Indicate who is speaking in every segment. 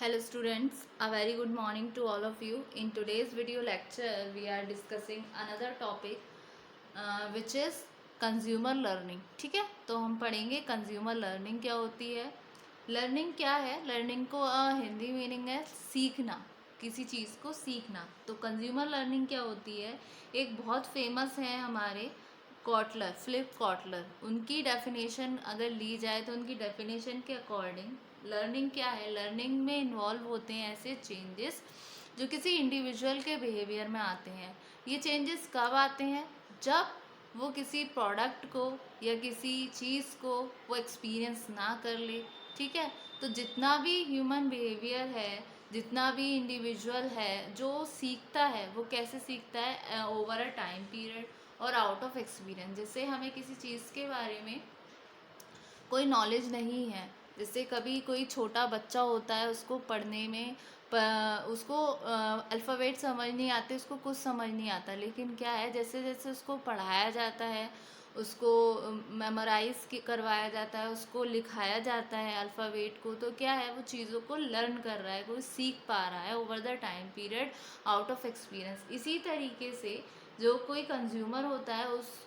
Speaker 1: Hello students, a very good morning to all of you. In today's video lecture, we are discussing another topic which is consumer learning. ठीक है, तो हम पढ़ेंगे consumer learning क्या होती है, learning क्या है. लर्निंग को हिंदी मीनिंग है सीखना, किसी चीज़ को सीखना. तो कंज्यूमर लर्निंग क्या होती है, एक बहुत फेमस है हमारे कॉटलर, फिलिप कॉटलर. उनकी डेफिनेशन अगर ली जाए तो उनकी डेफिनेशन के अकॉर्डिंग लर्निंग क्या है, लर्निंग में इन्वॉल्व होते हैं ऐसे चेंजेस जो किसी इंडिविजुअल के बिहेवियर में आते हैं. ये चेंजेस कब आते हैं, जब वो किसी प्रोडक्ट को या किसी चीज़ को वो एक्सपीरियंस ना कर ले. ठीक है, तो जितना भी ह्यूमन बिहेवियर है, जितना भी इंडिविजुअल है जो सीखता है, वो कैसे सीखता है, ओवर अ टाइम पीरियड और आउट ऑफ एक्सपीरियंस. जैसे हमें किसी चीज़ के बारे में कोई नॉलेज नहीं है, जैसे कभी कोई छोटा बच्चा होता है, उसको पढ़ने में उसको अल्फ़ाबेट समझ नहीं आते, उसको कुछ समझ नहीं आता. लेकिन क्या है, जैसे जैसे उसको पढ़ाया जाता है, उसको मेमोराइज करवाया जाता है, उसको लिखाया जाता है अल्फ़ाबेट को, तो क्या है, वो चीज़ों को लर्न कर रहा है, कोई सीख पा रहा है over the time period out of experience. इसी तरीके से जो कोई कंज्यूमर होता है, उस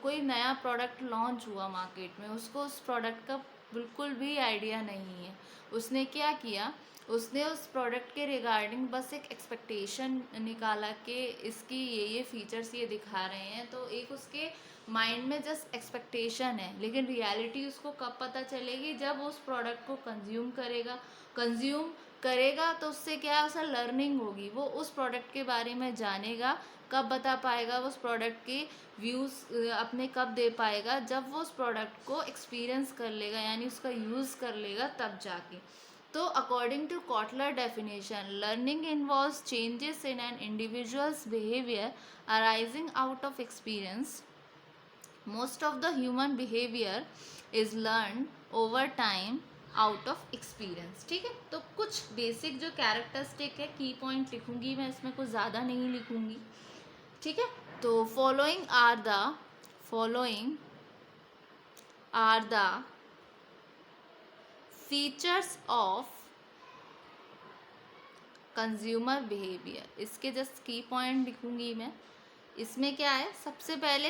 Speaker 1: कोई नया प्रोडक्ट लॉन्च हुआ मार्केट में, उसको उस प्रोडक्ट का बिल्कुल भी आइडिया नहीं है. उसने क्या किया, उसने उस प्रोडक्ट के रिगार्डिंग बस एक एक्सपेक्टेशन निकाला कि इसकी ये फीचर्स ये दिखा रहे हैं, तो एक उसके माइंड में जस्ट एक्सपेक्टेशन है. लेकिन रियलिटी उसको कब पता चलेगी, जब उस प्रोडक्ट को कंज्यूम करेगा तो उससे क्या है, उसे लर्निंग होगी, वो उस प्रोडक्ट के बारे में जानेगा. कब बता पाएगा, वो उस प्रोडक्ट के व्यूज़ अपने कब दे पाएगा, जब वो उस प्रोडक्ट को एक्सपीरियंस कर लेगा, यानी उसका यूज़ कर लेगा, तब जाके. तो according to Kotler definition, learning involves changes in an individual's behaviour arising out of experience. Most of the human behaviour is learn over time out of experience. ठीक है, तो कुछ बेसिक जो कैरेक्टरिस्टिक है, की पॉइंट लिखूंगी मैं, इसमें कुछ ज़्यादा नहीं लिखूंगी. ठीक है, तो following are the features of consumer behaviour. इसके जस्ट की पॉइंट लिखूंगी मैं. इसमें क्या है, सबसे पहले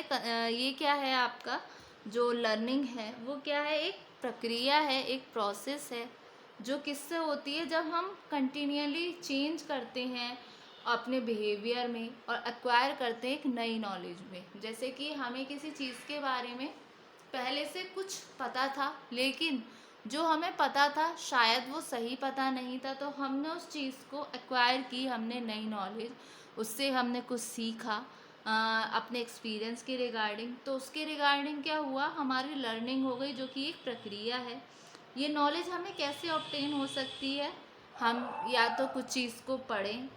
Speaker 1: ये क्या है, आपका जो लर्निंग है वो क्या है, एक प्रक्रिया है, एक प्रोसेस है, जो किससे होती है, जब हम कंटिन्यूअली चेंज करते हैं अपने बिहेवियर में और एक्वायर करते हैं एक नई नॉलेज में. जैसे कि हमें किसी चीज़ के बारे में पहले से कुछ पता था, लेकिन जो हमें पता था शायद वो सही पता नहीं था, तो हमने उस चीज़ को एक्वायर की, हमने नई नॉलेज, उससे हमने कुछ सीखा अपने एक्सपीरियंस के रिगार्डिंग. तो उसके रिगार्डिंग क्या हुआ, हमारी लर्निंग हो गई, जो कि एक प्रक्रिया है. ये नॉलेज हमें कैसे ऑब्टेन हो सकती है, हम या तो कुछ चीज़ को पढ़ें,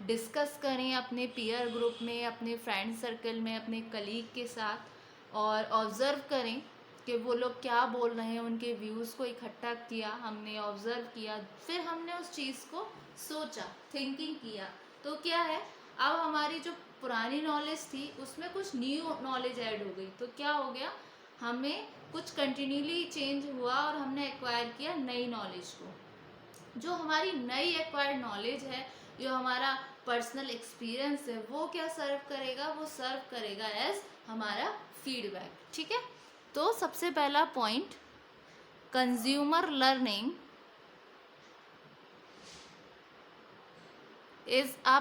Speaker 1: डिस्कस करें अपने पीयर ग्रुप में, अपने फ्रेंड सर्कल में, अपने कलीग के साथ, और ऑब्ज़र्व करें कि वो लोग क्या बोल रहे हैं, उनके व्यूज़ को इकट्ठा किया, हमने ऑब्ज़र्व किया, फिर हमने उस चीज़ को सोचा, थिंकिंग किया. तो क्या है, अब हमारी जो पुरानी नॉलेज थी उसमें कुछ न्यू नॉलेज ऐड हो गई. तो क्या हो गया, हमें कुछ कंटिन्यूली चेंज हुआ और हमने एक्वायर किया नई नॉलेज को. जो हमारी नई एक्वायर्ड नॉलेज है, जो हमारा पर्सनल एक्सपीरियंस है, वो क्या सर्व करेगा, वो सर्व करेगा एज हमारा फीडबैक. ठीक है, तो सबसे पहला point, consumer learning is a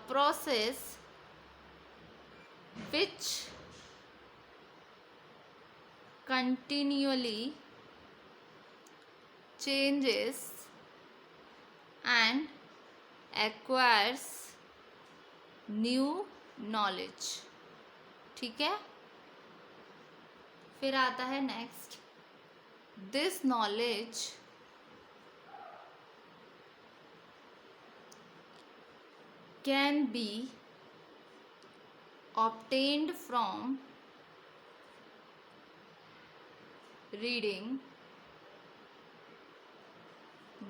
Speaker 1: process which continually changes and acquires new knowledge. ठीक है, फिर आता है next, this knowledge can be obtained from reading,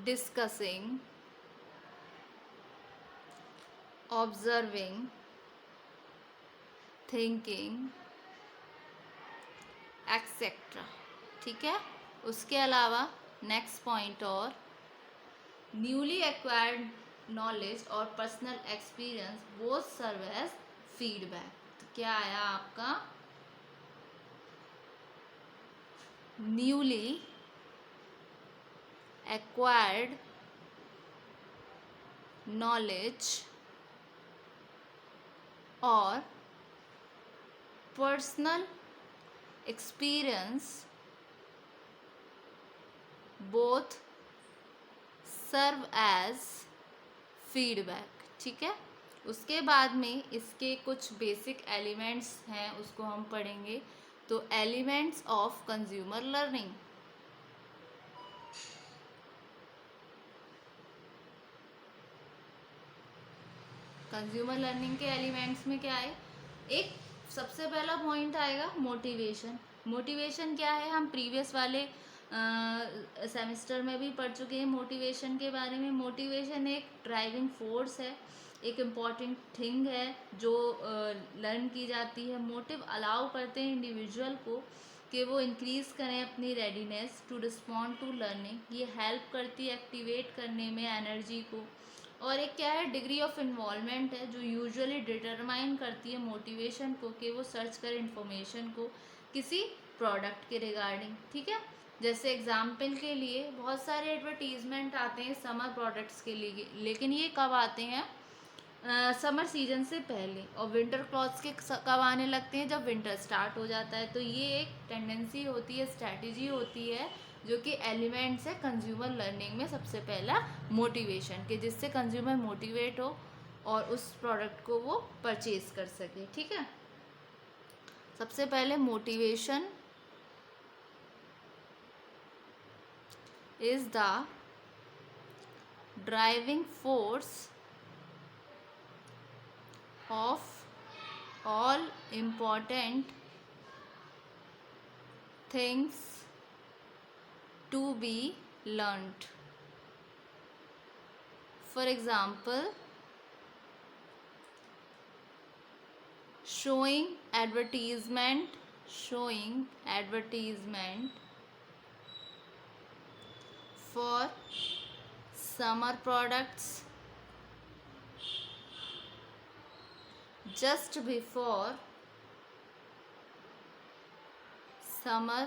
Speaker 1: discussing, observing, thinking, etcetera. ठीक है, उसके अलावा नेक्स्ट पॉइंट और न्यूली एक्वायर्ड नॉलेज और personal experience both serve as feedback. तो क्या आया आपका न्यूली एक्वायर्ड नॉलेज और personal experience both serve as feedback. ठीक है, उसके बाद में इसके कुछ बेसिक एलिमेंट्स हैं उसको हम पढ़ेंगे। तो elements of consumer learning. Consumer learning के एलिमेंट्स में क्या है, एक सबसे पहला पॉइंट आएगा मोटिवेशन। मोटिवेशन क्या है, हम प्रीवियस वाले सेमेस्टर में भी पढ़ चुके हैं मोटिवेशन के बारे में। मोटिवेशन एक ड्राइविंग फोर्स है, एक इम्पॉर्टेंट थिंग है जो लर्न की जाती है। मोटिव अलाउ करते हैं इंडिविजुअल को कि वो इंक्रीज़ करें अपनी readiness to respond to learning. ये हेल्प करती है एक्टिवेट करने में एनर्जी को। और एक क्या है, डिग्री ऑफ इन्वॉल्वमेंट है जो यूजुअली डिटरमाइन करती है मोटिवेशन को कि वो सर्च करे इन्फॉर्मेशन को किसी प्रोडक्ट के रिगार्डिंग। ठीक है, जैसे एग्जाम्पल के लिए बहुत सारे एडवर्टीजमेंट आते हैं समर प्रोडक्ट्स के लिए, लेकिन ये कब आते हैं, समर सीजन से पहले। और विंटर क्लॉथ्स के कब आने लगते हैं, जब विंटर स्टार्ट हो जाता है। तो ये एक टेंडेंसी होती है, स्ट्रैटेजी होती है जो कि एलिमेंट्स है कंज्यूमर लर्निंग में। सबसे पहला मोटिवेशन, कि जिससे कंज्यूमर मोटिवेट हो और उस प्रोडक्ट को वो परचेज कर सके। ठीक है, सबसे पहले motivation is the driving force of all important things to be learned. For example, showing advertisement for summer products just before summer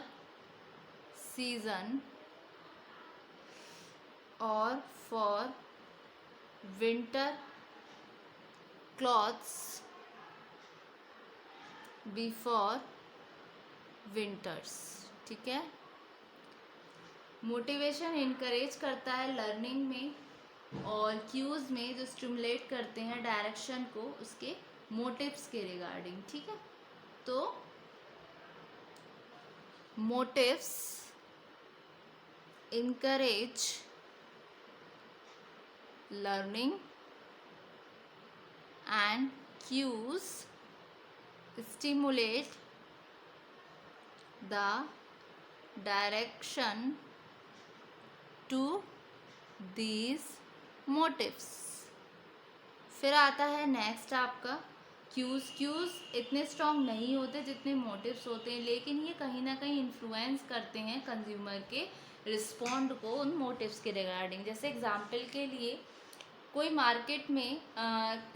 Speaker 1: season or for winter clothes before winters। ठीक है, मोटिवेशन इनकरेज करता है learning में और cues में जो stimulate करते हैं डायरेक्शन को उसके मोटिव्स के रिगार्डिंग। ठीक है, तो motives encourage learning and cues stimulate the direction to these motives. फिर आता है नेक्स्ट आपका क्यूज इतने स्ट्रॉन्ग नहीं होते जितने मोटिव्स होते हैं, लेकिन ये कहीं ना कहीं इन्फ्लुएंस करते हैं कंज्यूमर के रिस्पॉन्ड को उन मोटिव्स के रिगार्डिंग। जैसे एग्जांपल के लिए कोई मार्केट में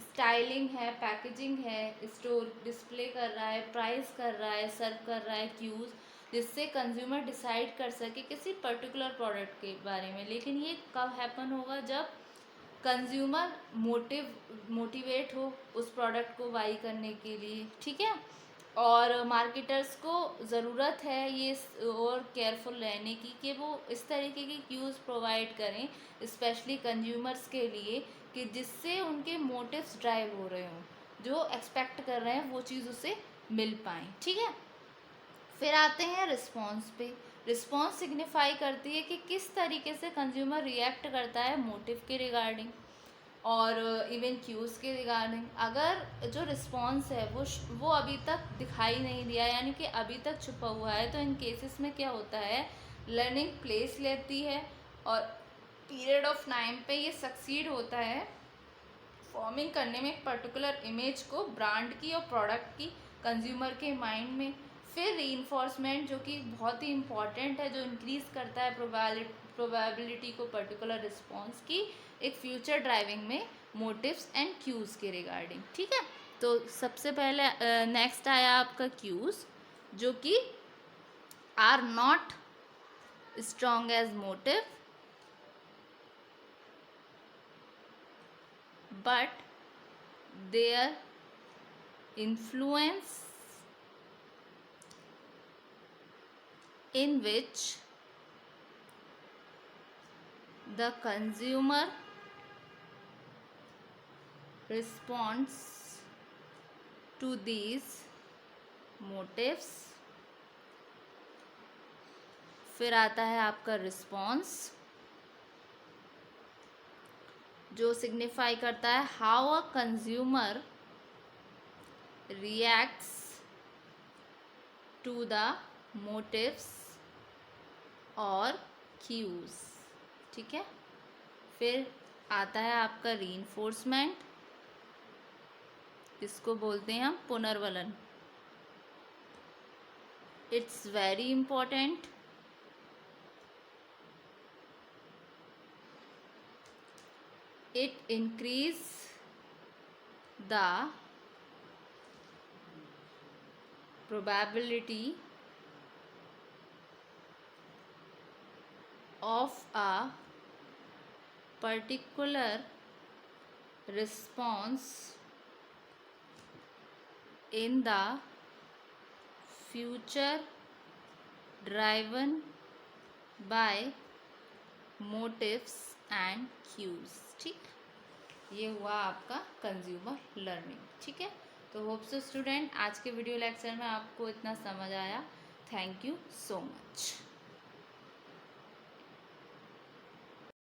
Speaker 1: स्टाइलिंग है, पैकेजिंग है, स्टोर डिस्प्ले कर रहा है, प्राइस कर रहा है, सर्व कर रहा है क्यूज, जिससे कंज्यूमर डिसाइड कर सके किसी पर्टिकुलर प्रोडक्ट के बारे में। लेकिन ये कब हैपन होगा, जब कंज्यूमर मोटिवेट हो उस प्रोडक्ट को बाई करने के लिए। ठीक है, और मार्केटर्स को ज़रूरत है ये और केयरफुल रहने की कि वो इस तरीके की क्यूज़ प्रोवाइड करें स्पेशली कंज्यूमर्स के लिए कि जिससे उनके मोटिव्स ड्राइव हो रहे हों, जो एक्सपेक्ट कर रहे हैं वो चीज़ उसे मिल पाए। ठीक है, फिर आते हैं रिस्पॉन्स पे। रिस्पॉन्स सिग्निफाई करती है कि किस तरीके से कंज्यूमर रिएक्ट करता है मोटिव के रिगार्डिंग और इवन क्यूज़ के रिगार्डिंग। अगर जो रिस्पॉन्स है वो अभी तक दिखाई नहीं दिया, यानी कि अभी तक छुपा हुआ है, तो इन केसेस में क्या होता है, लर्निंग प्लेस लेती है और पीरियड ऑफ टाइम पे ये सक्सीड होता है फॉर्मिंग करने में एक पर्टिकुलर इमेज को ब्रांड की और प्रोडक्ट की कंज्यूमर के माइंड में। फिर रीइंफोर्समेंट जो कि बहुत ही इम्पॉर्टेंट है, जो इंक्रीज करता है प्रोबेबिलिटी को पर्टिकुलर रिस्पॉन्स की एक फ्यूचर ड्राइविंग में मोटिव्स एंड क्यूज के रिगार्डिंग। ठीक है, तो सबसे पहले नेक्स्ट आया आपका क्यूज, जो कि are not strong as motive but their influence in which the consumer responds to these motives। फिर आता है आपका रिस्पॉन्स, जो सिग्निफाई करता है how a consumer reacts to the motives और क्यूज। ठीक है, फिर आता है आपका रीइंफोर्समेंट, इसको बोलते हैं हम पुनर्वलन। It's very important. It increase the probability of a particular response in the future driven by motives and cues। ठीक, ये हुआ आपका कंज्यूमर लर्निंग। ठीक है, तो होप सो स्टूडेंट आज के वीडियो लेक्चर में आपको इतना समझ आया। Thank you so much.